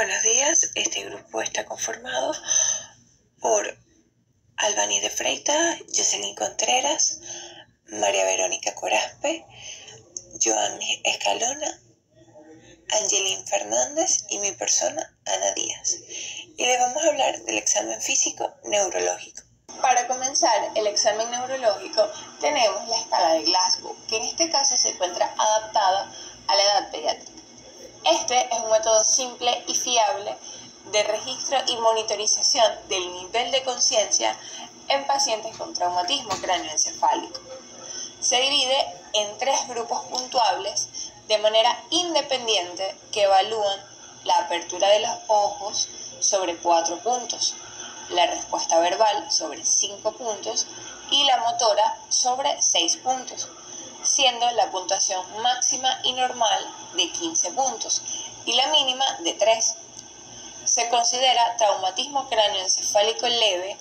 Buenos días, este grupo está conformado por Albany de Freitas, Jocelyn Contreras, María Verónica Corazpe, Joanny Escalona, Angelín Fernández y mi persona, Ana Díaz. Y les vamos a hablar del examen físico neurológico. Para comenzar el examen neurológico tenemos la escala de Glasgow, que en este caso se encuentra adaptada a la edad pediátrica. Este es un método simple y fiable de registro y monitorización del nivel de conciencia en pacientes con traumatismo cráneoencefálico. Se divide en 3 grupos puntuables de manera independiente que evalúan la apertura de los ojos sobre 4 puntos, la respuesta verbal sobre 5 puntos y la motora sobre 6 puntos, siendo la puntuación máxima y normal de 15 puntos y la mínima de 3. Se considera traumatismo cráneoencefálico leve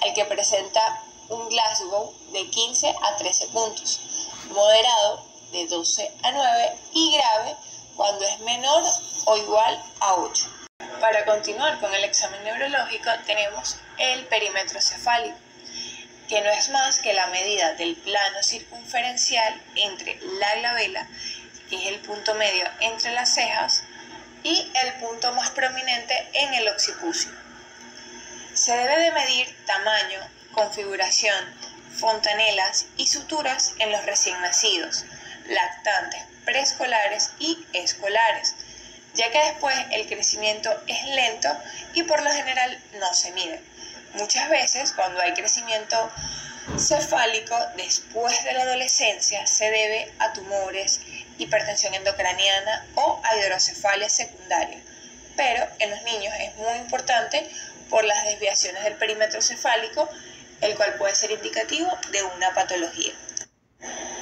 al que presenta un Glasgow de 15 a 13 puntos, moderado de 12 a 9 y grave cuando es menor o igual a 8. Para continuar con el examen neurológico tenemos el perímetro cefálico, que no es más que la medida del plano circunferencial entre la glabela, que es el punto medio entre las cejas, y el punto más prominente en el occipucio. Se debe de medir tamaño, configuración, fontanelas y suturas en los recién nacidos, lactantes, preescolares y escolares, ya que después el crecimiento es lento y por lo general no se mide. Muchas veces, cuando hay crecimiento cefálico después de la adolescencia, se debe a tumores, hipertensión endocraniana o a hidrocefalia secundaria, pero en los niños es muy importante por las desviaciones del perímetro cefálico, el cual puede ser indicativo de una patología.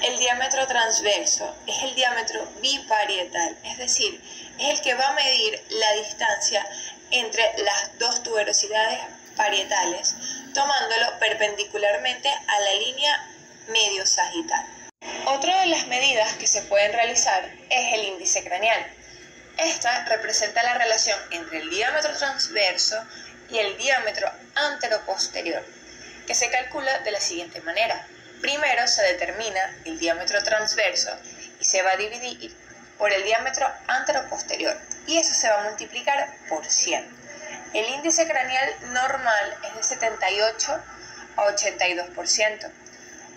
El diámetro transverso es el diámetro biparietal, es decir, es el que va a medir la distancia entre las 2 tuberosidades parietales, tomándolo perpendicularmente a la línea medio-sagital. Otra de las medidas que se pueden realizar es el índice craneal. Esta representa la relación entre el diámetro transverso y el diámetro anteroposterior, que se calcula de la siguiente manera. Primero se determina el diámetro transverso y se va a dividir por el diámetro anteroposterior, y eso se va a multiplicar por 100. El índice craneal normal es de 78 a 82%.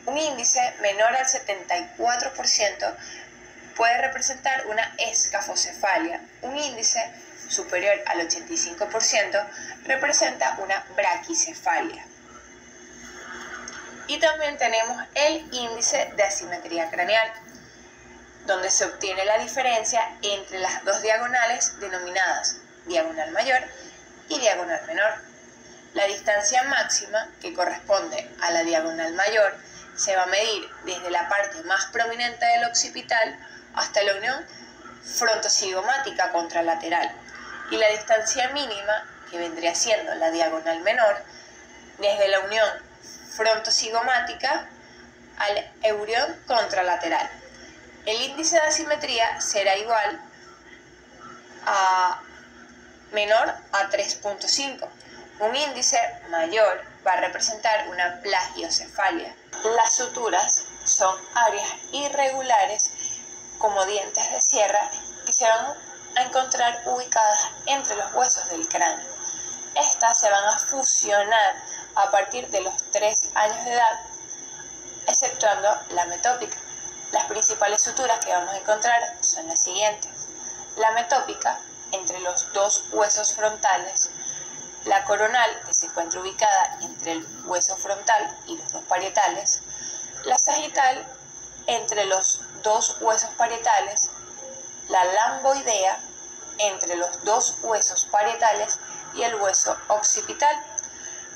Un índice menor al 74% puede representar una escafocefalia. Un índice superior al 85% representa una braquicefalia. Y también tenemos el índice de asimetría craneal, donde se obtiene la diferencia entre las 2 diagonales denominadas diagonal mayor y diagonal menor. La distancia máxima, que corresponde a la diagonal mayor, se va a medir desde la parte más prominente del occipital hasta la unión frontocigomática contralateral, y la distancia mínima, que vendría siendo la diagonal menor, desde la unión frontocigomática al eurión contralateral. El índice de asimetría será igual a menor a 3.5. Un índice mayor va a representar una plagiocefalia. Las suturas son áreas irregulares como dientes de sierra que se van a encontrar ubicadas entre los huesos del cráneo. Estas se van a fusionar a partir de los 3 años de edad, exceptuando la metópica. Las principales suturas que vamos a encontrar son las siguientes: la metópica entre los 2 huesos frontales, la coronal, que se encuentra ubicada entre el hueso frontal y los 2 parietales, la sagital entre los 2 huesos parietales, la lamboidea entre los 2 huesos parietales y el hueso occipital,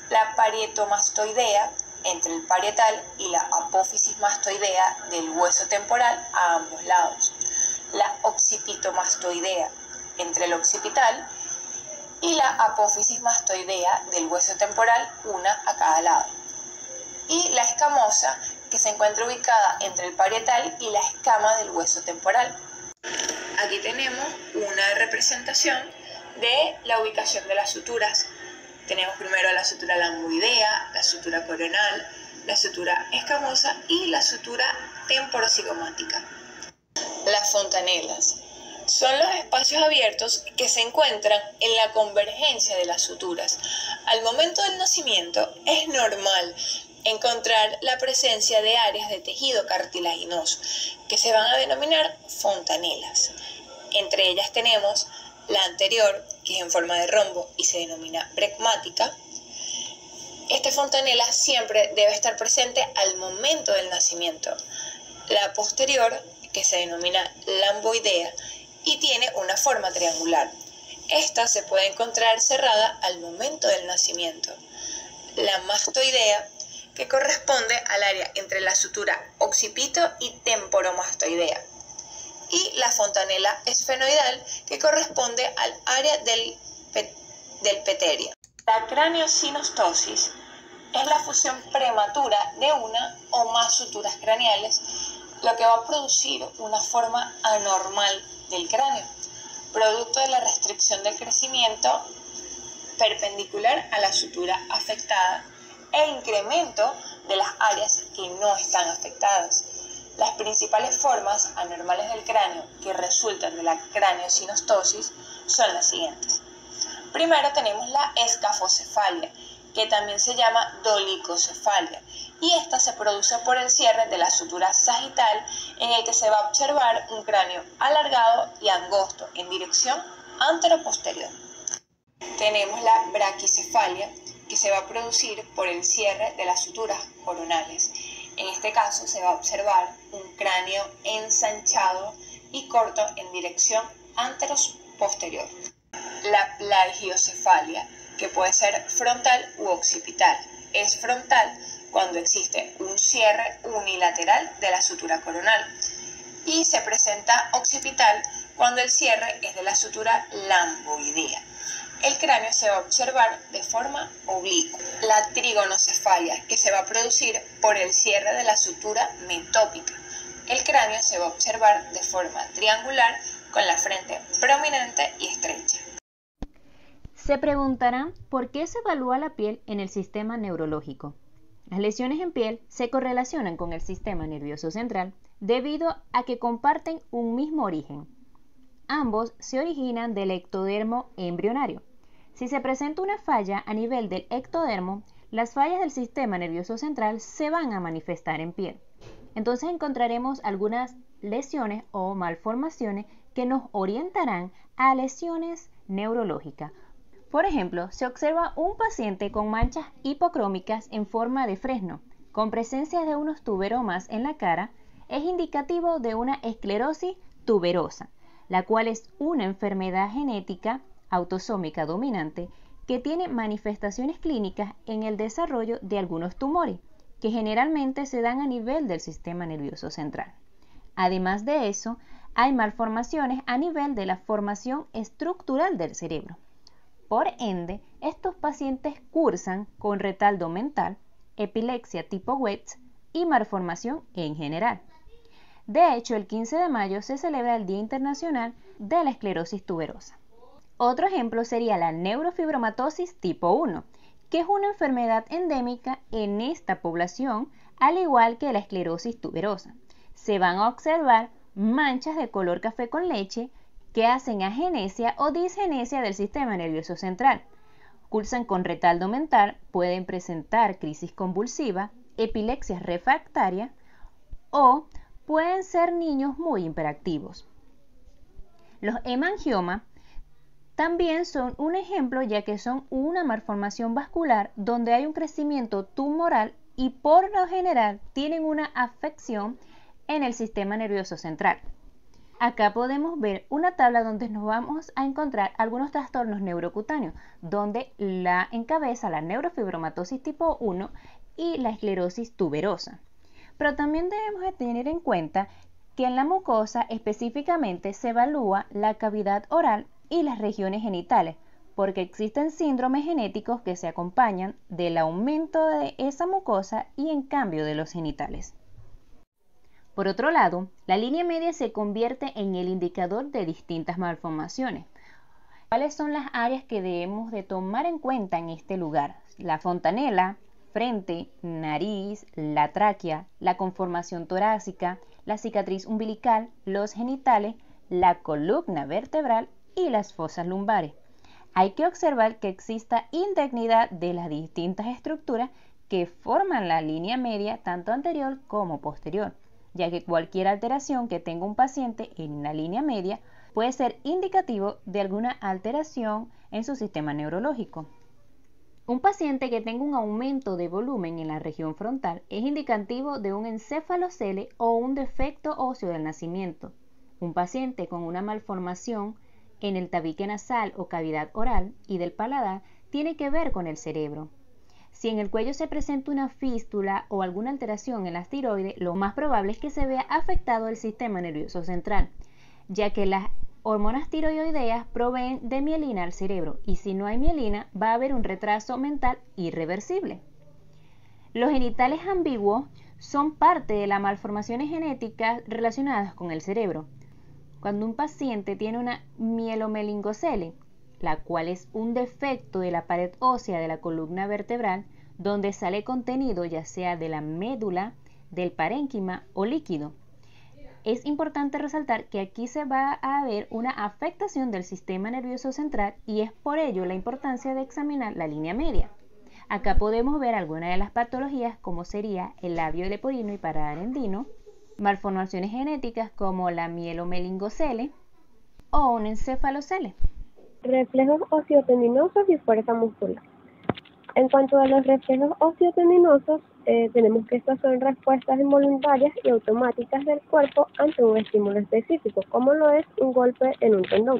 la parietomastoidea entre el parietal y la apófisis mastoidea del hueso temporal a ambos lados, la occipitomastoidea entre el occipital y la apófisis mastoidea del hueso temporal, una a cada lado, y la escamosa, que se encuentra ubicada entre el parietal y la escama del hueso temporal. Aquí tenemos una representación de la ubicación de las suturas. Tenemos primero la sutura lamboidea, la sutura coronal, la sutura escamosa y la sutura temporocigomática. Las fontanelas son los espacios abiertos que se encuentran en la convergencia de las suturas. Al momento del nacimiento es normal encontrar la presencia de áreas de tejido cartilaginoso que se van a denominar fontanelas. Entre ellas tenemos la anterior, que es en forma de rombo y se denomina bregmática. Esta fontanela siempre debe estar presente al momento del nacimiento. La posterior, que se denomina lamboidea y tiene una forma triangular. Esta se puede encontrar cerrada al momento del nacimiento. La mastoidea, que corresponde al área entre la sutura occipito y temporomastoidea. Y la fontanela esfenoidal, que corresponde al área del peterio. La craniosinostosis es la fusión prematura de una o más suturas craneales, lo que va a producir una forma anormal del cráneo, producto de la restricción del crecimiento perpendicular a la sutura afectada e incremento de las áreas que no están afectadas. Las principales formas anormales del cráneo que resultan de la craniosinostosis son las siguientes. Primero tenemos la escafocefalia, que también se llama dolicocefalia, y esta se produce por el cierre de la sutura sagital, en el que se va a observar un cráneo alargado y angosto en dirección anteroposterior. Tenemos la braquicefalia, que se va a producir por el cierre de las suturas coronales. En este caso se va a observar un cráneo ensanchado y corto en dirección anteroposterior. La plagiocefalia, que puede ser frontal u occipital, es frontal cuando existe un cierre unilateral de la sutura coronal y se presenta occipital cuando el cierre es de la sutura lamboidea. El cráneo se va a observar de forma oblicua. La trigonocefalia, que se va a producir por el cierre de la sutura metópica. El cráneo se va a observar de forma triangular con la frente prominente y estrecha. Se preguntarán por qué se evalúa la piel en el sistema neurológico. Las lesiones en piel se correlacionan con el sistema nervioso central debido a que comparten un mismo origen. Ambos se originan del ectodermo embrionario. Si se presenta una falla a nivel del ectodermo, las fallas del sistema nervioso central se van a manifestar en piel. Entonces encontraremos algunas lesiones o malformaciones que nos orientarán a lesiones neurológicas. Por ejemplo, se observa un paciente con manchas hipocrómicas en forma de fresno, con presencia de unos tuberomas en la cara, es indicativo de una esclerosis tuberosa, la cual es una enfermedad genética autosómica dominante que tiene manifestaciones clínicas en el desarrollo de algunos tumores, que generalmente se dan a nivel del sistema nervioso central. Además de eso, hay malformaciones a nivel de la formación estructural del cerebro. Por ende, estos pacientes cursan con retardo mental, epilepsia tipo West y malformación en general. De hecho, el 15 de mayo se celebra el Día Internacional de la Esclerosis Tuberosa. Otro ejemplo sería la neurofibromatosis tipo 1, que es una enfermedad endémica en esta población, al igual que la esclerosis tuberosa. Se van a observar manchas de color café con leche que hacen agenesia o disgenesia del sistema nervioso central. Cursan con retardo mental, pueden presentar crisis convulsiva, epilepsia refractaria o pueden ser niños muy hiperactivos. Los hemangiomas también son un ejemplo, ya que son una malformación vascular donde hay un crecimiento tumoral y por lo general tienen una afección en el sistema nervioso central. Acá podemos ver una tabla donde nos vamos a encontrar algunos trastornos neurocutáneos, donde la encabeza la neurofibromatosis tipo 1 y la esclerosis tuberosa. Pero también debemos de tener en cuenta que en la mucosa específicamente se evalúa la cavidad oral y las regiones genitales, porque existen síndromes genéticos que se acompañan del aumento de esa mucosa y en cambio de los genitales. Por otro lado, la línea media se convierte en el indicador de distintas malformaciones. ¿Cuáles son las áreas que debemos de tomar en cuenta en este lugar? La fontanela, frente, nariz, la tráquea, la conformación torácica, la cicatriz umbilical, los genitales, la columna vertebral y las fosas lumbares. Hay que observar que exista integridad de las distintas estructuras que forman la línea media tanto anterior como posterior, ya que cualquier alteración que tenga un paciente en la línea media puede ser indicativo de alguna alteración en su sistema neurológico. Un paciente que tenga un aumento de volumen en la región frontal es indicativo de un encéfalocele o un defecto óseo del nacimiento. Un paciente con una malformación en el tabique nasal o cavidad oral y del paladar tiene que ver con el cerebro. Si en el cuello se presenta una fístula o alguna alteración en las tiroides, lo más probable es que se vea afectado el sistema nervioso central, ya que las hormonas tiroideas proveen de mielina al cerebro y si no hay mielina va a haber un retraso mental irreversible. Los genitales ambiguos son parte de las malformaciones genéticas relacionadas con el cerebro. Cuando un paciente tiene una mielomeningocele, la cual es un defecto de la pared ósea de la columna vertebral, donde sale contenido ya sea de la médula, del parénquima o líquido. Es importante resaltar que aquí se va a ver una afectación del sistema nervioso central y es por ello la importancia de examinar la línea media. Acá podemos ver algunas de las patologías como sería el labio leporino y paladar andino, malformaciones genéticas como la mielomeningocele o un encéfalocele. Reflejos osteotendinosos y fuerza muscular. En cuanto a los reflejos osteotendinosos, tenemos que estas son respuestas involuntarias y automáticas del cuerpo ante un estímulo específico, como lo es un golpe en un tendón.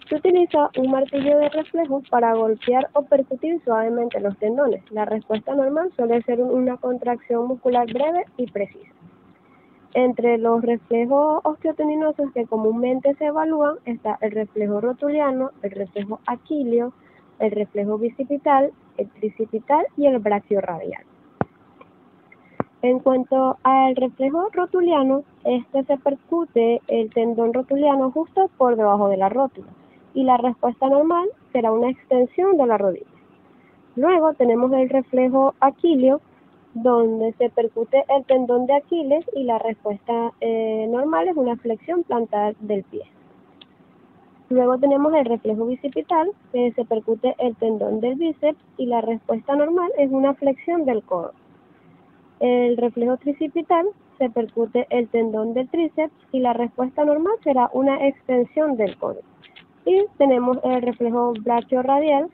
Se utiliza un martillo de reflejo para golpear o percutir suavemente los tendones. La respuesta normal suele ser una contracción muscular breve y precisa. Entre los reflejos osteotendinosos que comúnmente se evalúan está el reflejo rotuliano, el reflejo aquileo, el reflejo bicipital, el tricipital y el brachiorradial. En cuanto al reflejo rotuliano, este se percute el tendón rotuliano justo por debajo de la rótula y la respuesta normal será una extensión de la rodilla. Luego tenemos el reflejo aquileo, donde se percute el tendón de Aquiles y la respuesta normal es una flexión plantar del pie. Luego tenemos el reflejo bicipital, que se percute el tendón del bíceps y la respuesta normal es una flexión del codo. El reflejo tricipital se percute el tendón del tríceps y la respuesta normal será una extensión del codo. Y tenemos el reflejo brachiorradial,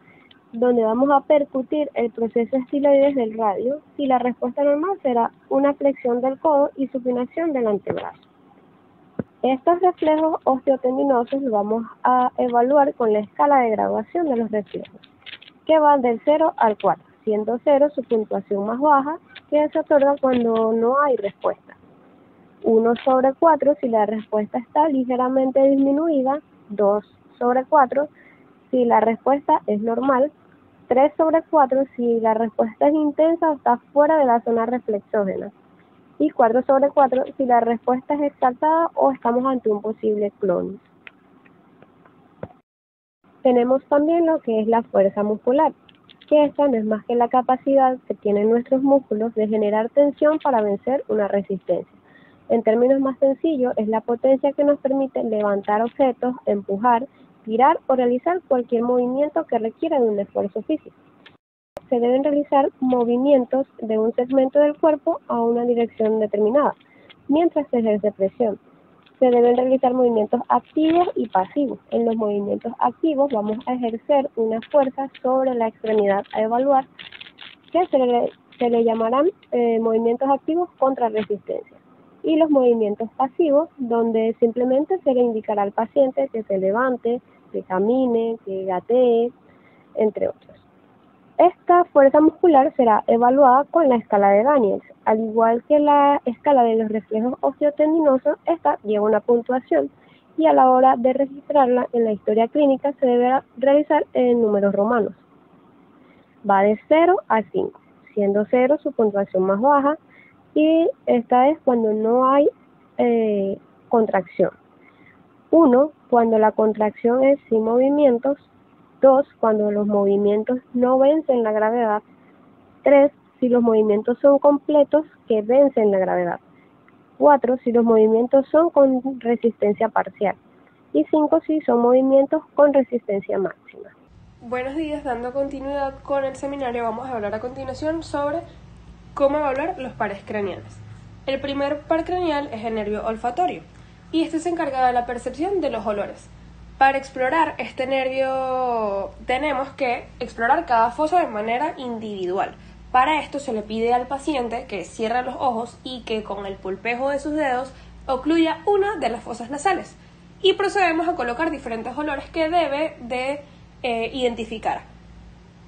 donde vamos a percutir el proceso estiloides del radio y la respuesta normal será una flexión del codo y supinación del antebrazo. Estos reflejos osteotendinosos los vamos a evaluar con la escala de graduación de los reflejos, que va del 0 al 4, siendo 0 su puntuación más baja, que se otorga cuando no hay respuesta. 1 sobre 4 si la respuesta está ligeramente disminuida, 2 sobre 4 si la respuesta es normal, 3 sobre 4 si la respuesta es intensa o está fuera de la zona reflexógena, y 4 sobre 4 si la respuesta es exaltada o estamos ante un posible clon. Tenemos también lo que es la fuerza muscular, que esta no es más que la capacidad que tienen nuestros músculos de generar tensión para vencer una resistencia. En términos más sencillos, es la potencia que nos permite levantar objetos, empujar, tirar o realizar cualquier movimiento que requiera de un esfuerzo físico. Se deben realizar movimientos de un segmento del cuerpo a una dirección determinada, mientras se ejerce presión. Se deben realizar movimientos activos y pasivos. En los movimientos activos vamos a ejercer una fuerza sobre la extremidad a evaluar, que se le llamarán movimientos activos contra resistencia. Y los movimientos pasivos, donde simplemente se le indicará al paciente que se levante, que camine, que gatee, entre otros. Esta fuerza muscular será evaluada con la escala de Daniels. Al igual que la escala de los reflejos osteotendinosos, esta lleva una puntuación y a la hora de registrarla en la historia clínica se deberá realizar en números romanos. Va de 0 a 5, siendo 0 su puntuación más baja y esta es cuando no hay contracción. 1. Cuando la contracción es sin movimientos. 2. Cuando los movimientos no vencen la gravedad. 3. Si los movimientos son completos que vencen la gravedad. 4. Si los movimientos son con resistencia parcial. Y 5. Si son movimientos con resistencia máxima. Buenos días, dando continuidad con el seminario, vamos a hablar a continuación sobre cómo evaluar los pares craneales. El primer par craneal es el nervio olfatorio, y este se encarga de la percepción de los olores. Para explorar este nervio tenemos que explorar cada fosa de manera individual. Para esto se le pide al paciente que cierre los ojos y que con el pulpejo de sus dedos ocluya una de las fosas nasales. Y procedemos a colocar diferentes olores que debe de identificar.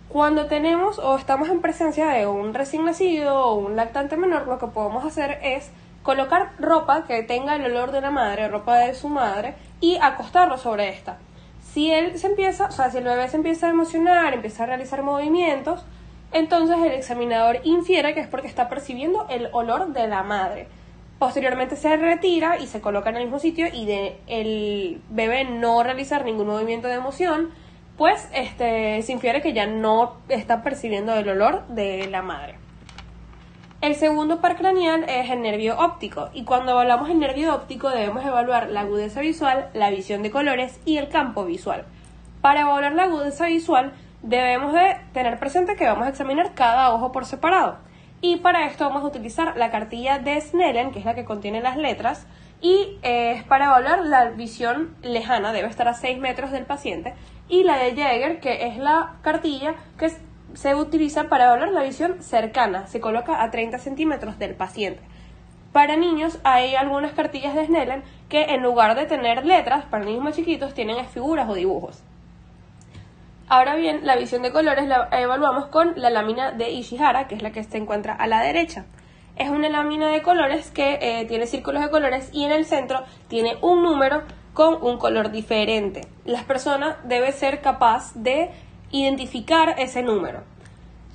Cuando tenemos o estamos en presencia de un recién nacido o un lactante menor, lo que podemos hacer es colocar ropa que tenga el olor de la madre, ropa de su madre, y acostarlo sobre esta. Si el bebé se empieza a emocionar, empieza a realizar movimientos, entonces el examinador infiere que es porque está percibiendo el olor de la madre. Posteriormente se retira y se coloca en el mismo sitio, y de el bebé no realizar ningún movimiento de emoción, pues se infiere que ya no está percibiendo el olor de la madre. El segundo par craneal es el nervio óptico, y cuando hablamos del nervio óptico debemos evaluar la agudeza visual, la visión de colores y el campo visual. Para evaluar la agudeza visual debemos de tener presente que vamos a examinar cada ojo por separado, y para esto vamos a utilizar la cartilla de Snellen, que es la que contiene las letras, y es para evaluar la visión lejana, debe estar a 6 metros del paciente, y la de Jaeger, que es la cartilla que se utiliza para evaluar la visión cercana, se coloca a 30 centímetros del paciente. Para niños hay algunas cartillas de Snellen que en lugar de tener letras, para niños más chiquitos, tienen figuras o dibujos. Ahora bien, la visión de colores la evaluamos con la lámina de Ishihara, que es la que se encuentra a la derecha. Es una lámina de colores que tiene círculos de colores y en el centro tiene un número con un color diferente. Las personas deben ser capaces de identificar ese número.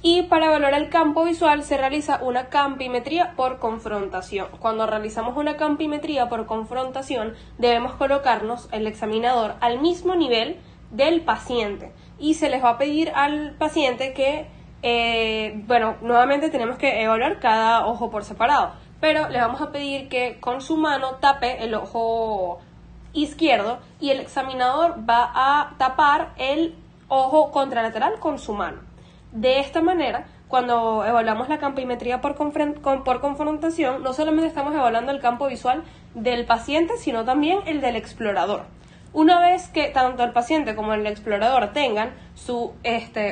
Y para evaluar el campo visual se realiza una campimetría por confrontación. Cuando realizamos una campimetría por confrontación debemos colocarnos el examinador al mismo nivel del paciente, y se les va a pedir al paciente que nuevamente tenemos que evaluar cada ojo por separado, pero le vamos a pedir que con su mano tape el ojo izquierdo y el examinador va a tapar el ojo contralateral con su mano. De esta manera, cuando evaluamos la campimetría por confrontación, no solamente estamos evaluando el campo visual del paciente, sino también el del explorador. Una vez que tanto el paciente como el explorador tengan su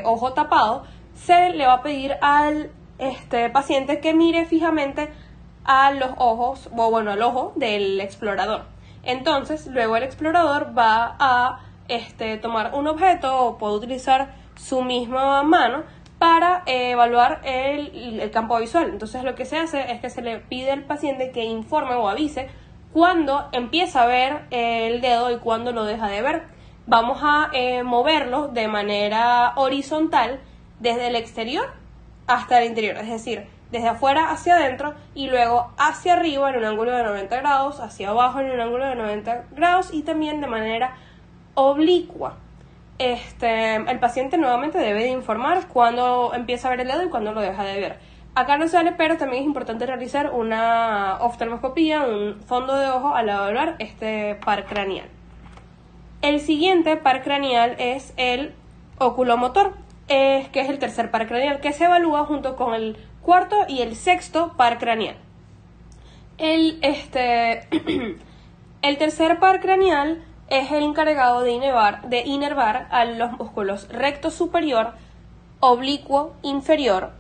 ojo tapado, se le va a pedir al paciente que mire fijamente a los ojos, al ojo del explorador. Entonces, luego el explorador va a tomar un objeto o puede utilizar su misma mano para evaluar el campo visual. Entonces, lo que se hace es que se le pide al paciente que informe o avise cuando empieza a ver el dedo y cuando lo deja de ver. Vamos a moverlo de manera horizontal desde el exterior hasta el interior, es decir, desde afuera hacia adentro y luego hacia arriba en un ángulo de 90 grados, hacia abajo en un ángulo de 90 grados y también de manera oblicua. El paciente nuevamente debe de informar cuando empieza a ver el dedo y cuando lo deja de ver. Acá no sale, pero también es importante realizar una oftalmoscopía, un fondo de ojo al evaluar este par craneal. El siguiente par craneal es el oculomotor, que es el tercer par craneal, que se evalúa junto con el cuarto y el sexto par craneal. El tercer par craneal es el encargado de inervar a los músculos recto superior, oblicuo inferior,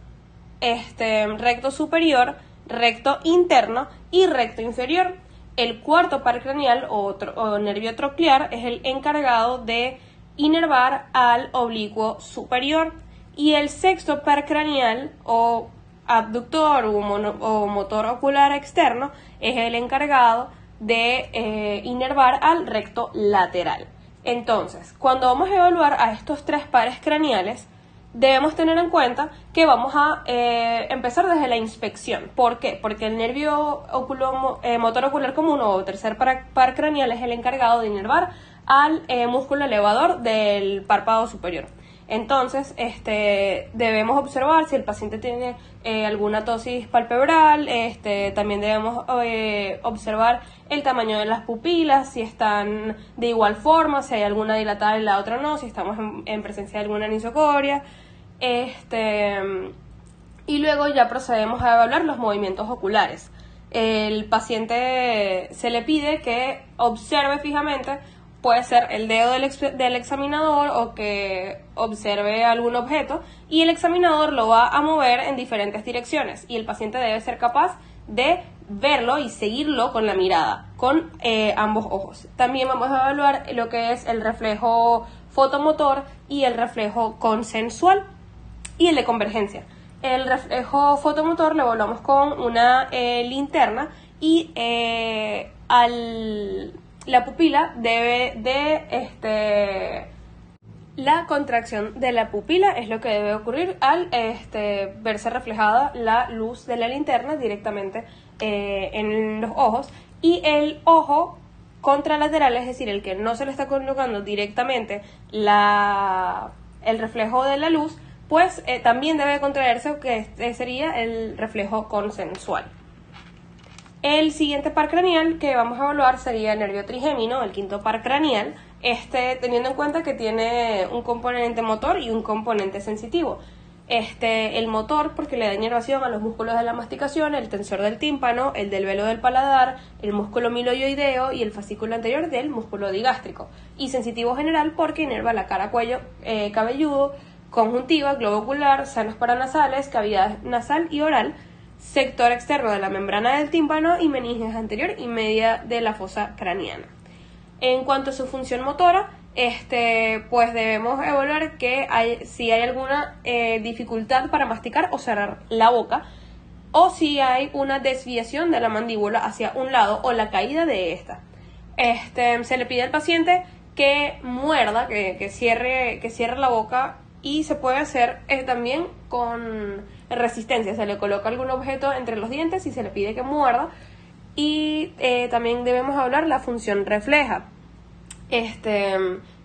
recto superior, recto interno y recto inferior. El cuarto par craneal o nervio troclear es el encargado de inervar al oblicuo superior, y el sexto par craneal o abductor o motor ocular externo es el encargado de inervar al recto lateral. Entonces, cuando vamos a evaluar a estos tres pares craneales, debemos tener en cuenta que vamos a empezar desde la inspección. ¿Por qué? Porque el nervio motor ocular común o tercer par craneal es el encargado de inervar al músculo elevador del párpado superior. Entonces, debemos observar si el paciente tiene alguna tosis palpebral, también debemos observar el tamaño de las pupilas, si están de igual forma, si hay alguna dilatada y la otra no, si estamos en presencia de alguna anisocoria, y luego ya procedemos a evaluar los movimientos oculares. El paciente se le pide que observe fijamente, puede ser el dedo del examinador o que observe algún objeto, y el examinador lo va a mover en diferentes direcciones y el paciente debe ser capaz de verlo y seguirlo con la mirada, con ambos ojos. También vamos a evaluar lo que es el reflejo fotomotor y el reflejo consensual y el de convergencia. El reflejo fotomotor lo evaluamos con una linterna y la pupila debe de la contracción de la pupila es lo que debe ocurrir al verse reflejada la luz de la linterna directamente en los ojos, y el ojo contralateral, es decir, el que no se le está colocando directamente el reflejo de la luz, pues también debe contraerse, que sería el reflejo consensual. El siguiente par craneal que vamos a evaluar sería el nervio trigémino, el quinto par craneal, teniendo en cuenta que tiene un componente motor y un componente sensitivo. El motor, porque le da inervación a los músculos de la masticación, el tensor del tímpano, el del velo del paladar, el músculo miloioideo y el fascículo anterior del músculo digástrico. Y sensitivo general porque inerva la cara, cuello cabelludo, conjuntiva, globo ocular, sanos paranasales, cavidad nasal y oral, sector externo de la membrana del tímpano y meninges anterior y media de la fosa craneana. En cuanto a su función motora, pues debemos evaluar si hay alguna dificultad para masticar o cerrar la boca, o si hay una desviación de la mandíbula hacia un lado o la caída de esta. Se le pide al paciente que muerda, que cierre la boca, y se puede hacer también con resistencia. Se le coloca algún objeto entre los dientes y se le pide que muerda. Y también debemos hablar la función refleja.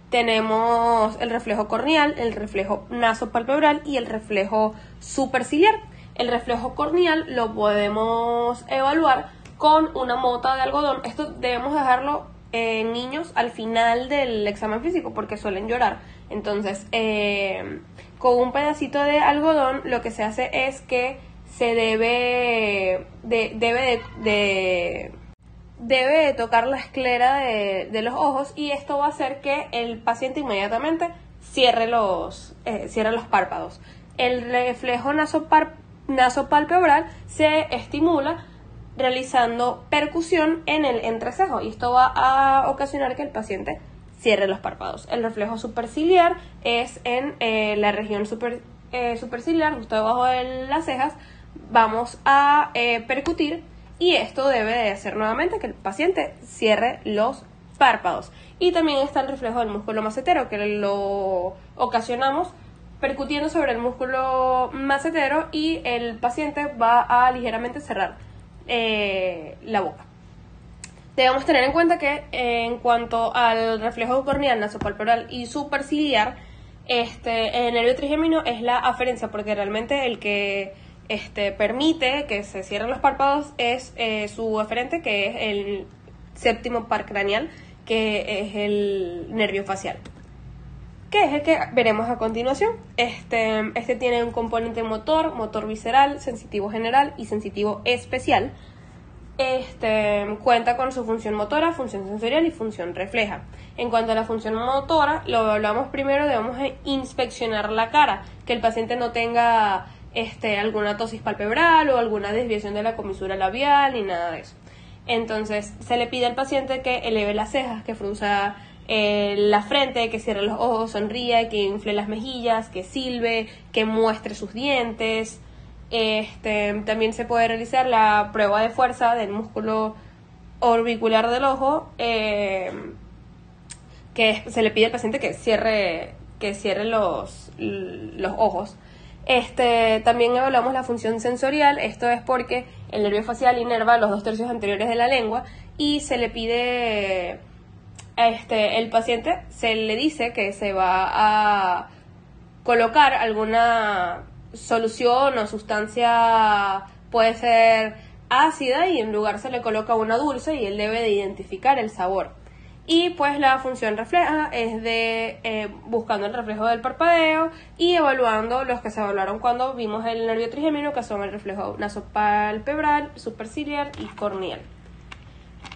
Tenemos el reflejo corneal, el reflejo nasopalpebral y el reflejo superciliar. El reflejo corneal lo podemos evaluar con una mota de algodón. Esto debemos dejarlo en niños al final del examen físico porque suelen llorar. Entonces, con un pedacito de algodón lo que se hace es que se debe de tocar la esclera de los ojos, y esto va a hacer que el paciente inmediatamente cierre los párpados. El reflejo nasopalpebral se estimula realizando percusión en el entrecejo, y esto va a ocasionar que el paciente cierre los párpados. El reflejo superciliar es en la región superciliar, justo debajo de las cejas. Vamos a percutir, y esto debe de hacer nuevamente que el paciente cierre los párpados. Y también está el reflejo del músculo macetero, que lo ocasionamos percutiendo sobre el músculo macetero, y el paciente va a ligeramente cerrar la boca. Debemos tener en cuenta que en cuanto al reflejo corneal, nasopalpebral y superciliar, el nervio trigémino es la aferencia, porque realmente el que permite que se cierren los párpados es su aferente, que es el séptimo par craneal, que es el nervio facial, que es el que veremos a continuación. Este tiene un componente motor visceral, sensitivo general y sensitivo especial. Cuenta con su función motora, función sensorial y función refleja. En cuanto a la función motora, lo hablamos primero, debemos inspeccionar la cara, que el paciente no tenga alguna tosis palpebral o alguna desviación de la comisura labial ni nada de eso. Entonces se le pide al paciente que eleve las cejas, que frunza la frente, que cierre los ojos, sonríe, que infle las mejillas, que silbe, que muestre sus dientes. También se puede realizar la prueba de fuerza del músculo orbicular del ojo, que se le pide al paciente que cierre que cierre los ojos. También evaluamos la función sensorial. Esto es porque el nervio facial inerva los 2/3 anteriores de la lengua y se le pide el paciente se le dice que se va a colocar alguna solución o sustancia, puede ser ácida, y en lugar se le coloca una dulce y él debe de identificar el sabor. Y pues la función refleja es de buscando el reflejo del parpadeo y evaluando los que se evaluaron cuando vimos el nervio trigémino, que son el reflejo nasopalpebral, superciliar y corneal.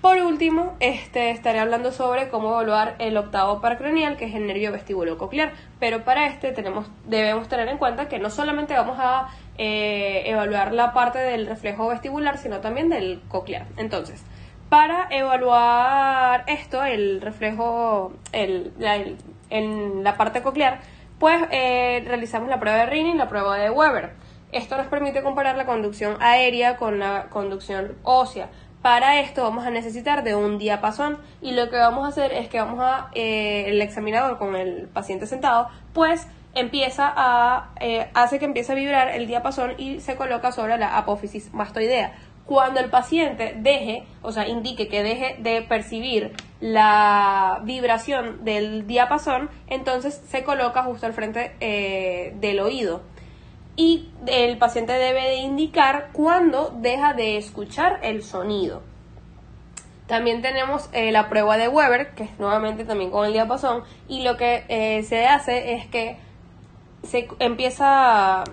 Por último, estaré hablando sobre cómo evaluar el octavo par craneal, que es el nervio vestibulococlear. Pero para debemos tener en cuenta que no solamente vamos a evaluar la parte del reflejo vestibular, sino también del coclear. Entonces, para evaluar el reflejo en la parte coclear, pues realizamos la prueba de Rinne y la prueba de Weber. Esto nos permite comparar la conducción aérea con la conducción ósea. Para esto vamos a necesitar de un diapasón, y lo que vamos a hacer es que el examinador con el paciente sentado, pues hace que empiece a vibrar el diapasón y se coloca sobre la apófisis mastoidea. Cuando el paciente indique que deje de percibir la vibración del diapasón, entonces se coloca justo al frente del oído. Y el paciente debe de indicar cuándo deja de escuchar el sonido. También tenemos la prueba de Weber, que es nuevamente también con el diapasón, y lo que se hace es que se empieza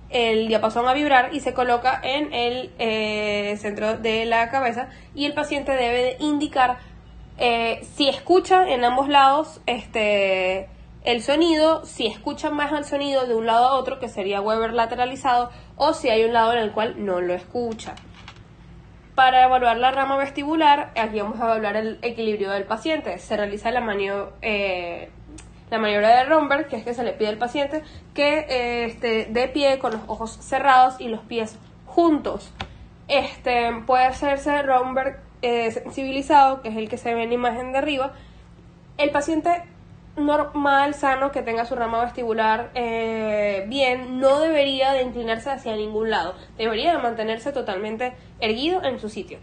el diapasón a vibrar y se coloca en el centro de la cabeza, y el paciente debe de indicar si escucha en ambos lados el sonido, si escucha más el sonido de un lado a otro, que sería Weber lateralizado, o si hay un lado en el cual no lo escucha. Para evaluar la rama vestibular, aquí vamos a evaluar el equilibrio del paciente. Se realiza la maniobra de Romberg, que es que se le pide al paciente que esté de pie con los ojos cerrados y los pies juntos. Puede hacerse Romberg sensibilizado, que es el que se ve en la imagen de arriba. El paciente normal, sano, que tenga su rama vestibular bien, no debería de inclinarse hacia ningún lado, debería de mantenerse totalmente erguido en su sitio.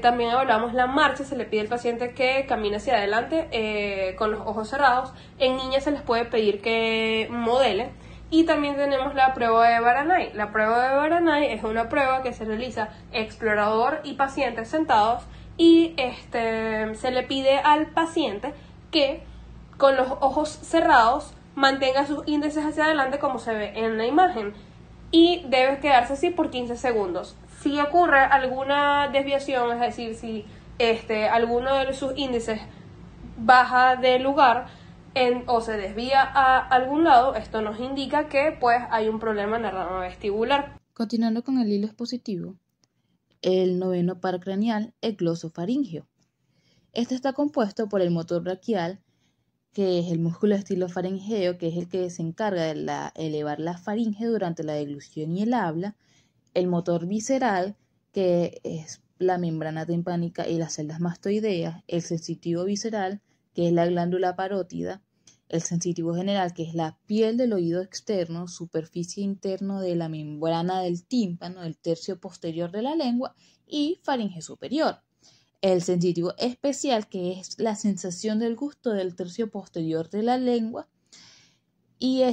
También evaluamos la marcha. Se le pide al paciente que camine hacia adelante con los ojos cerrados. En niñas se les puede pedir que modele. Y también tenemos la prueba de Baranay. La prueba de Baranay es una prueba que se realiza explorador y pacientes sentados, y se le pide al paciente que con los ojos cerrados mantenga sus índices hacia adelante como se ve en la imagen, y debe quedarse así por 15 segundos. Si ocurre alguna desviación, es decir, si alguno de sus índices baja de lugar o se desvía a algún lado, esto nos indica que pues hay un problema en la rama vestibular. Continuando con el hilo expositivo, el noveno par craneal, el glosofaringeo. Este está compuesto por el motor braquial, que es el músculo estilofaringeo, que es el que se encarga de elevar la faringe durante la deglución y el habla, el motor visceral, que es la membrana timpánica y las celdas mastoideas, el sensitivo visceral, que es la glándula parótida, el sensitivo general, que es la piel del oído externo, superficie interna de la membrana del tímpano, el tercio posterior de la lengua, y faringe superior. El sensitivo especial, que es la sensación del gusto del tercio posterior de la lengua, y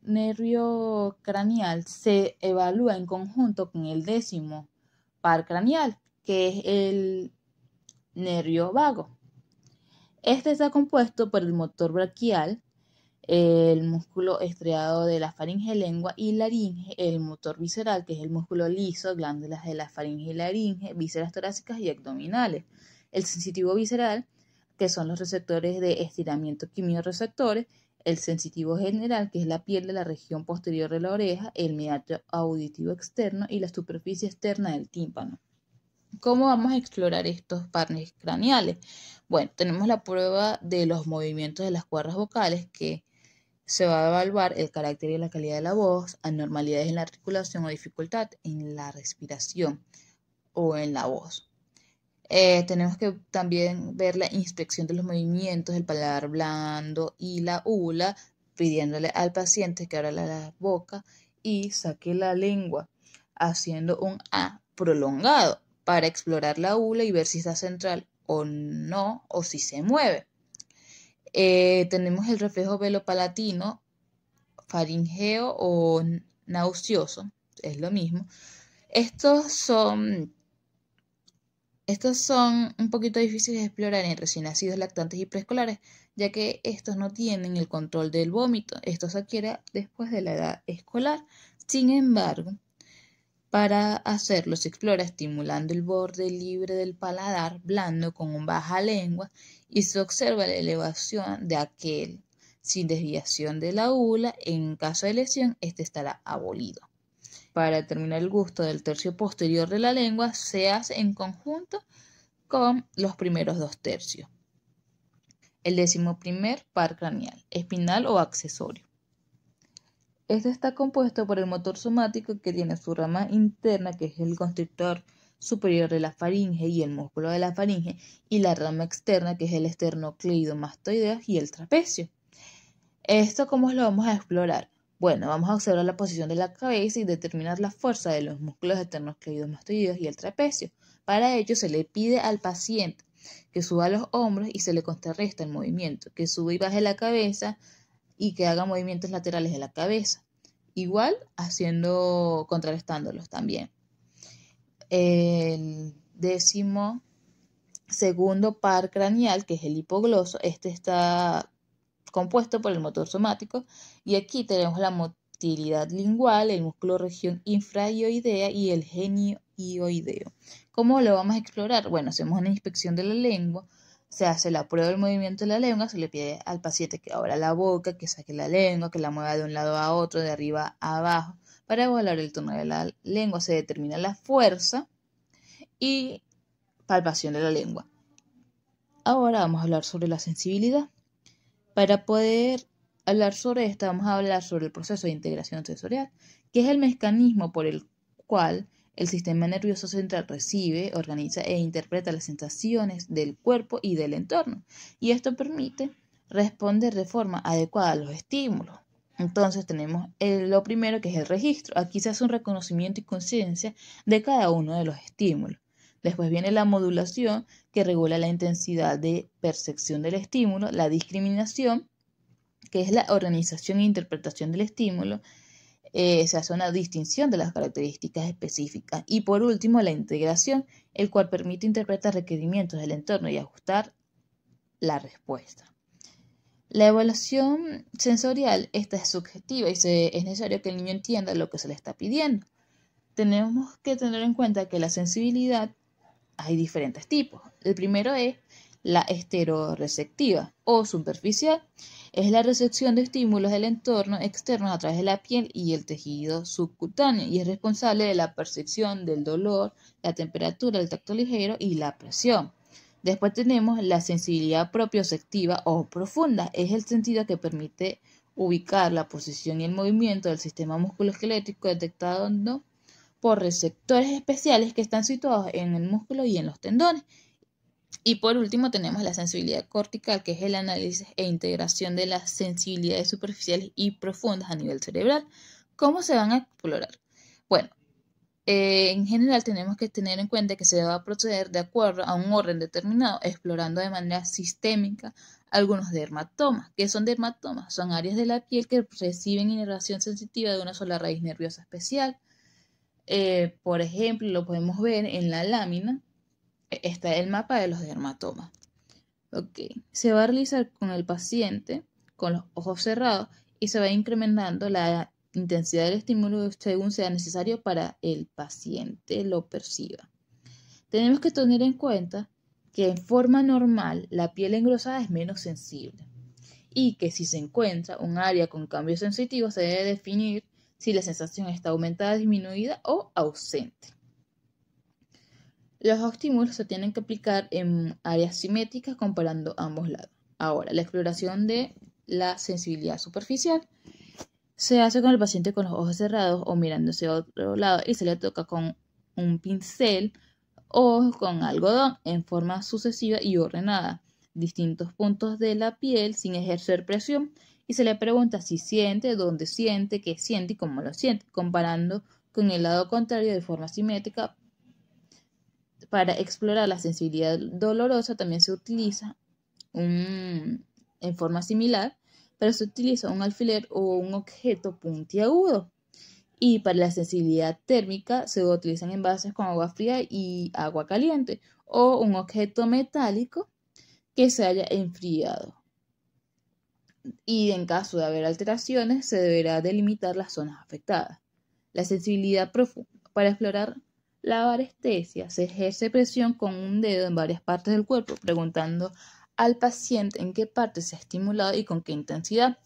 nervio craneal se evalúa en conjunto con el décimo par craneal, que es el nervio vago. Este está compuesto por el motor braquial, el músculo estriado de la faringe, lengua y laringe, el motor visceral, que es el músculo liso, glándulas de la faringe y laringe, vísceras torácicas y abdominales. El sensitivo visceral, que son los receptores de estiramiento quimiorreceptores, el sensitivo general, que es la piel de la región posterior de la oreja, el meato auditivo externo y la superficie externa del tímpano. ¿Cómo vamos a explorar estos pares craneales? Bueno, tenemos la prueba de los movimientos de las cuerdas vocales, que se va a evaluar el carácter y la calidad de la voz, anormalidades en la articulación o dificultad en la respiración o en la voz. Tenemos que también ver la inspección de los movimientos del paladar blando y la úvula, pidiéndole al paciente que abra la boca y saque la lengua, haciendo un A prolongado para explorar la úvula y ver si está central o no, o si se mueve. Tenemos el reflejo velopalatino, faringeo o nauseoso, es lo mismo. Estos son un poquito difíciles de explorar en recién nacidos, lactantes y preescolares, ya que estos no tienen el control del vómito. Esto se adquiere después de la edad escolar. Sin embargo, para hacerlo se explora estimulando el borde libre del paladar blando con un baja lengua y se observa la elevación de aquel sin desviación de la úvula. En caso de lesión, este estará abolido. Para determinar el gusto del tercio posterior de la lengua se hace en conjunto con los primeros 2 tercios. El 11º par craneal, espinal o accesorio. Este está compuesto por el motor somático que tiene su rama interna, que es el constrictor superior de la faringe y el músculo de la faringe, y la rama externa, que es el esternocleidomastoideo y el trapecio. ¿Esto cómo lo vamos a explorar? Bueno, vamos a observar la posición de la cabeza y determinar la fuerza de los músculos esternocleidomastoideos y el trapecio. Para ello se le pide al paciente que suba los hombros y se le contrarresta el movimiento, que suba y baje la cabeza y que haga movimientos laterales de la cabeza. Igual contrarrestándolos también. El 12º par craneal, que es el hipogloso, este está compuesto por el motor somático, y aquí tenemos la motilidad lingual, el músculo región infrahioidea y el genioideo. ¿Cómo lo vamos a explorar? Bueno, hacemos una inspección de la lengua, se hace la prueba del movimiento de la lengua, se le pide al paciente que abra la boca, que saque la lengua, que la mueva de un lado a otro, de arriba a abajo. Para evaluar el tono de la lengua se determina la fuerza y palpación de la lengua. Ahora vamos a hablar sobre la sensibilidad. Para poder hablar sobre esta, vamos a hablar sobre el proceso de integración sensorial, que es el mecanismo por el cual el sistema nervioso central recibe, organiza e interpreta las sensaciones del cuerpo y del entorno, y esto permite responder de forma adecuada a los estímulos. Entonces tenemos lo primero, que es el registro. Aquí se hace un reconocimiento y conciencia de cada uno de los estímulos. Después viene la modulación, que regula la intensidad de percepción del estímulo, la discriminación, que es la organización e interpretación del estímulo, se hace una distinción de las características específicas, y por último la integración, el cual permite interpretar requerimientos del entorno y ajustar la respuesta. La evaluación sensorial, esta es subjetiva y es necesario que el niño entienda lo que se le está pidiendo. Tenemos que tener en cuenta que la sensibilidad hay diferentes tipos. El primero es la esteroreceptiva o superficial. Es la recepción de estímulos del entorno externo a través de la piel y el tejido subcutáneo y es responsable de la percepción del dolor, la temperatura, el tacto ligero y la presión. Después tenemos la sensibilidad propioceptiva o profunda. Es el sentido que permite ubicar la posición y el movimiento del sistema musculoesquelético detectado por receptores especiales que están situados en el músculo y en los tendones. Y por último tenemos la sensibilidad cortical, que es el análisis e integración de las sensibilidades superficiales y profundas a nivel cerebral. ¿Cómo se van a explorar? Bueno, en general tenemos que tener en cuenta que se va a proceder de acuerdo a un orden determinado, explorando de manera sistémica algunos dermatomas. ¿Qué son dermatomas? Son áreas de la piel que reciben inervación sensitiva de una sola raíz nerviosa especial. Por ejemplo, lo podemos ver en la lámina. Está el mapa de los dermatomas. Se va a realizar con el paciente con los ojos cerrados y se va incrementando la intensidad del estímulo según sea necesario para el paciente lo perciba. Tenemos que tener en cuenta que en forma normal la piel engrosada es menos sensible y que si se encuentra un área con cambios sensitivos se debe definir si la sensación está aumentada, disminuida o ausente. Los estímulos se tienen que aplicar en áreas simétricas comparando ambos lados. Ahora, la exploración de la sensibilidad superficial se hace con el paciente con los ojos cerrados o mirándose a otro lado y se le toca con un pincel o con algodón en forma sucesiva y ordenada, distintos puntos de la piel sin ejercer presión, y se le pregunta si siente, dónde siente, qué siente y cómo lo siente, comparando con el lado contrario de forma simétrica. Para explorar la sensibilidad dolorosa también se utiliza en forma similar, pero se utiliza un alfiler o un objeto puntiagudo. Y para la sensibilidad térmica se utilizan envases con agua fría y agua caliente o un objeto metálico que se haya enfriado. Y en caso de haber alteraciones se deberá delimitar las zonas afectadas. La sensibilidad profunda. Para explorar la parestesia se ejerce presión con un dedo en varias partes del cuerpo, preguntando al paciente en qué parte se ha estimulado y con qué intensidad.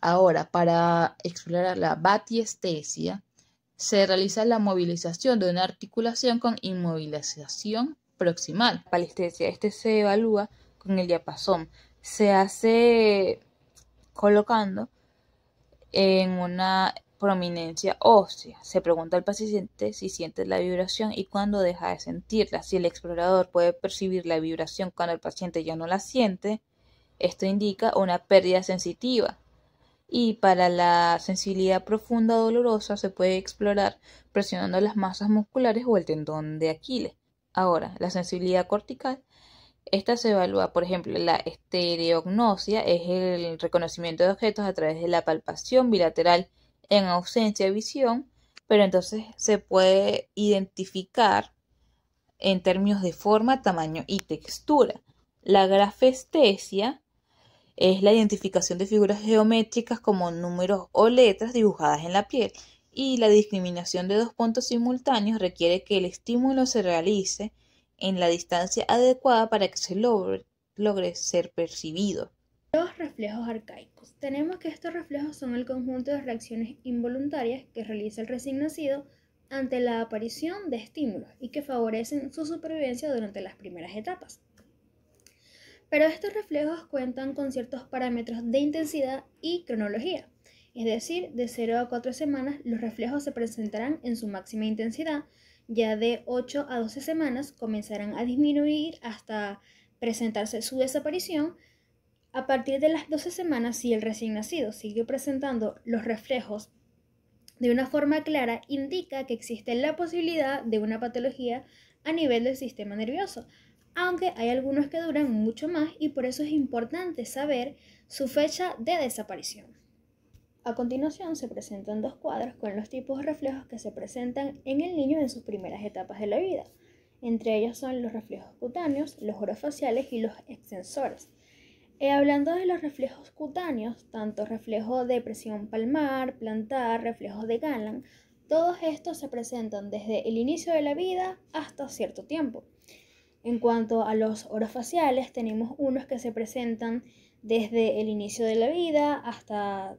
Ahora, para explorar la batiestesia, se realiza la movilización de una articulación con inmovilización proximal. Parestesia, se evalúa con el diapasón. Se hace colocando en una prominencia ósea. Se pregunta al paciente si siente la vibración y cuándo deja de sentirla. Si el explorador puede percibir la vibración cuando el paciente ya no la siente, esto indica una pérdida sensitiva. Y para la sensibilidad profunda dolorosa se puede explorar presionando las masas musculares o el tendón de Aquiles. Ahora, la sensibilidad cortical, esta se evalúa, por ejemplo, la estereognosia es el reconocimiento de objetos a través de la palpación bilateral en ausencia de visión, pero entonces se puede identificar en términos de forma, tamaño y textura. La grafestesia es la identificación de figuras geométricas como números o letras dibujadas en la piel, y la discriminación de dos puntos simultáneos requiere que el estímulo se realice en la distancia adecuada para que se logre ser percibido. Los reflejos arcaicos. Tenemos que estos reflejos son el conjunto de reacciones involuntarias que realiza el recién nacido ante la aparición de estímulos y que favorecen su supervivencia durante las primeras etapas. Pero estos reflejos cuentan con ciertos parámetros de intensidad y cronología, es decir, de 0 a 4 semanas los reflejos se presentarán en su máxima intensidad, ya de 8 a 12 semanas comenzarán a disminuir hasta presentarse su desaparición. A partir de las 12 semanas, si el recién nacido sigue presentando los reflejos de una forma clara, indica que existe la posibilidad de una patología a nivel del sistema nervioso, aunque hay algunos que duran mucho más y por eso es importante saber su fecha de desaparición. A continuación se presentan dos cuadros con los tipos de reflejos que se presentan en el niño en sus primeras etapas de la vida. Entre ellos son los reflejos cutáneos, los orofaciales y los extensores. Hablando de los reflejos cutáneos, tanto reflejo de presión palmar, plantar, reflejos de Galland, todos estos se presentan desde el inicio de la vida hasta cierto tiempo. En cuanto a los orofaciales, tenemos unos que se presentan desde el inicio de la vida hasta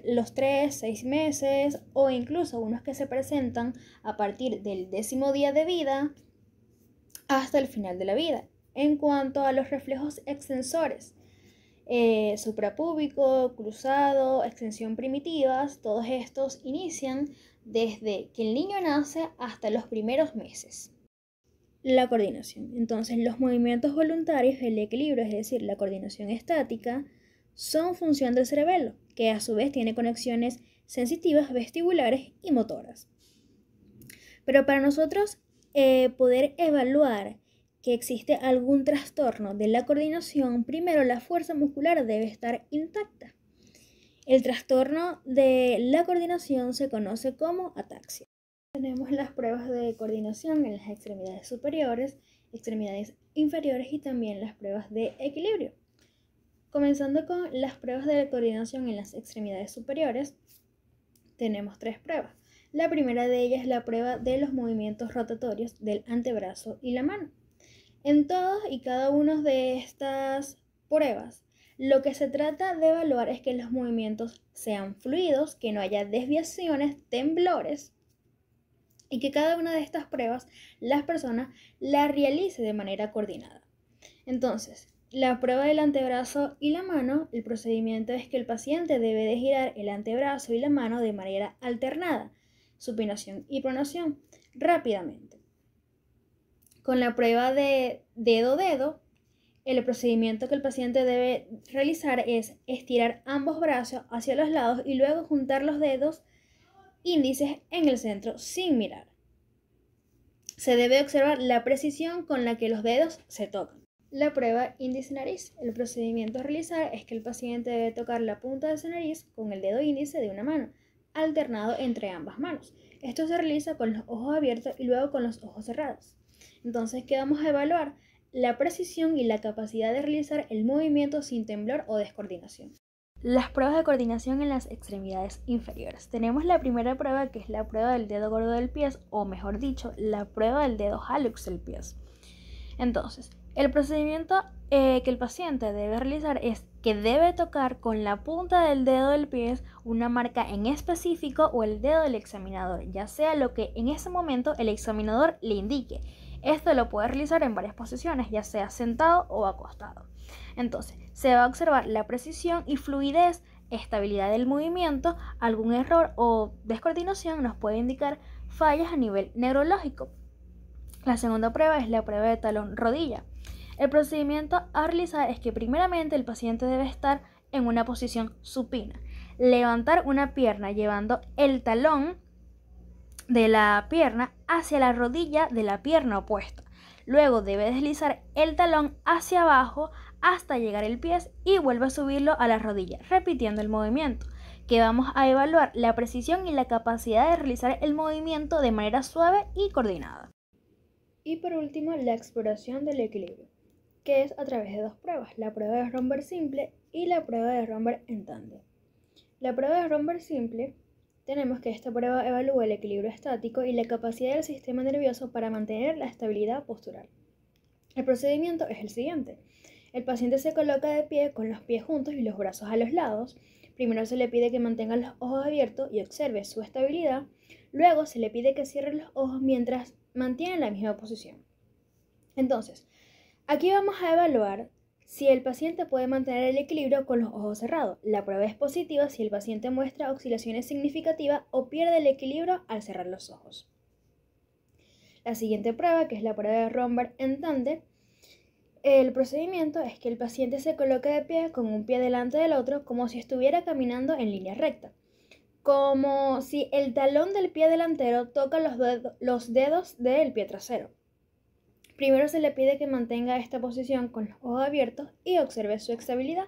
los 3, 6 meses o incluso unos que se presentan a partir del 10º día de vida hasta el final de la vida. En cuanto a los reflejos extensores, suprapúbico, cruzado, extensión primitivas, todos estos inician desde que el niño nace hasta los primeros meses. La coordinación. Entonces, los movimientos voluntarios, el equilibrio, es decir, la coordinación estática, son función del cerebelo, que a su vez tiene conexiones sensitivas, vestibulares y motoras. Pero para nosotros poder evaluar que existe algún trastorno de la coordinación, primero la fuerza muscular debe estar intacta. El trastorno de la coordinación se conoce como ataxia. Tenemos las pruebas de coordinación en las extremidades superiores, extremidades inferiores y también las pruebas de equilibrio. Comenzando con las pruebas de coordinación en las extremidades superiores, tenemos 3 pruebas. La primera de ellas es la prueba de los movimientos rotatorios del antebrazo y la mano. En todas y cada una de estas pruebas, lo que se trata de evaluar es que los movimientos sean fluidos, que no haya desviaciones, temblores, y que cada una de estas pruebas las personas la realice de manera coordinada. Entonces, la prueba del antebrazo y la mano, el procedimiento es que el paciente debe de girar el antebrazo y la mano de manera alternada, supinación y pronación, rápidamente. Con la prueba de dedo-dedo, el procedimiento que el paciente debe realizar es estirar ambos brazos hacia los lados y luego juntar los dedos índices en el centro sin mirar. Se debe observar la precisión con la que los dedos se tocan. La prueba índice-nariz. El procedimiento a realizar es que el paciente debe tocar la punta de su nariz con el dedo índice de una mano, alternado entre ambas manos. Esto se realiza con los ojos abiertos y luego con los ojos cerrados. Entonces, ¿qué vamos a evaluar? La precisión y la capacidad de realizar el movimiento sin temblor o descoordinación. Las pruebas de coordinación en las extremidades inferiores. Tenemos la primera prueba, que es la prueba del dedo gordo del pie, o mejor dicho, la prueba del dedo hallux del pie. Entonces, el procedimiento que el paciente debe realizar es que debe tocar con la punta del dedo del pie una marca en específico o el dedo del examinador, ya sea lo que en ese momento el examinador le indique. Esto lo puede realizar en varias posiciones, ya sea sentado o acostado. Entonces, se va a observar la precisión y fluidez, estabilidad del movimiento. Algún error o descoordinación nos puede indicar fallas a nivel neurológico. La segunda prueba es la prueba de talón-rodilla. El procedimiento a realizar es que primeramente el paciente debe estar en una posición supina, levantar una pierna llevando el talón de la pierna hacia la rodilla de la pierna opuesta. Luego debe deslizar el talón hacia abajo hasta llegar al pie y vuelve a subirlo a la rodilla, repitiendo el movimiento, que vamos a evaluar la precisión y la capacidad de realizar el movimiento de manera suave y coordinada. Y por último, la exploración del equilibrio, que es a través de dos pruebas, la prueba de Romberg simple y la prueba de Romberg en tándem. La prueba de Romberg simple, tenemos que esta prueba evalúa el equilibrio estático y la capacidad del sistema nervioso para mantener la estabilidad postural. El procedimiento es el siguiente. El paciente se coloca de pie con los pies juntos y los brazos a los lados. Primero se le pide que mantenga los ojos abiertos y observe su estabilidad. Luego se le pide que cierre los ojos mientras mantiene la misma posición. Entonces, aquí vamos a evaluar si el paciente puede mantener el equilibrio con los ojos cerrados. La prueba es positiva si el paciente muestra oscilaciones significativas o pierde el equilibrio al cerrar los ojos. La siguiente prueba, que es la prueba de Romberg en tándem, el procedimiento es que el paciente se coloque de pie con un pie delante del otro como si estuviera caminando en línea recta, como si el talón del pie delantero toca los dedos del pie trasero. Primero se le pide que mantenga esta posición con los ojos abiertos y observe su estabilidad.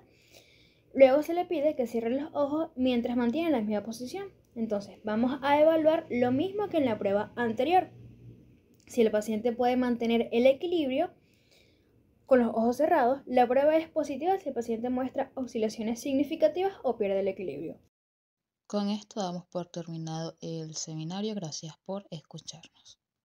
Luego se le pide que cierre los ojos mientras mantiene la misma posición. Entonces, vamos a evaluar lo mismo que en la prueba anterior. Si el paciente puede mantener el equilibrio con los ojos cerrados, la prueba es positiva si el paciente muestra oscilaciones significativas o pierde el equilibrio. Con esto damos por terminado el seminario. Gracias por escucharnos.